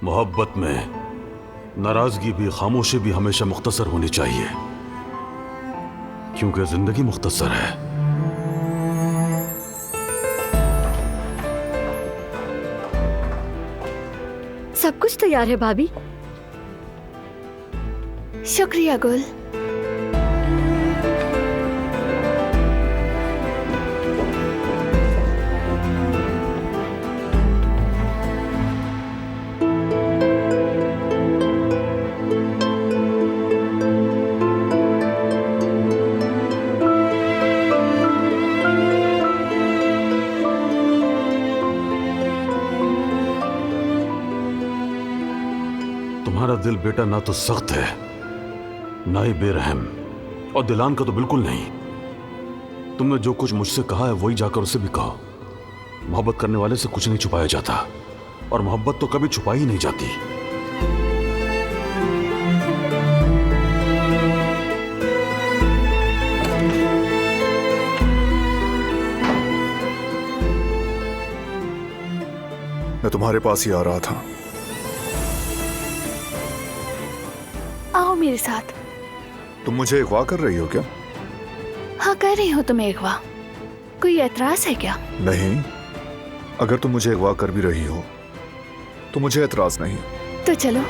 मोहब्बत में नाराजगी भी, खामोशी भी हमेशा मुख्तसर होनी चाहिए, क्योंकि जिंदगी मुख्तसर है। सब कुछ तैयार है भाभी। शुक्रिया गुल। तुम्हारा दिल बेटा ना तो सख्त है ना ही बेरहम, और दिलान का तो बिल्कुल नहीं। तुमने जो कुछ मुझसे कहा है वही जाकर उसे भी कहो। मोहब्बत करने वाले से कुछ नहीं छुपाया जाता, और मोहब्बत तो कभी छुपाई ही नहीं जाती। मैं तुम्हारे पास ही आ रहा था। आओ मेरे साथ। तुम मुझे अगवा कर रही हो क्या? हाँ, कर रही हूँ तुम्हें अगवा। कोई एतराज है क्या? नहीं, अगर तुम मुझे अगवा कर भी रही हो तो मुझे एतराज नहीं। तो चलो।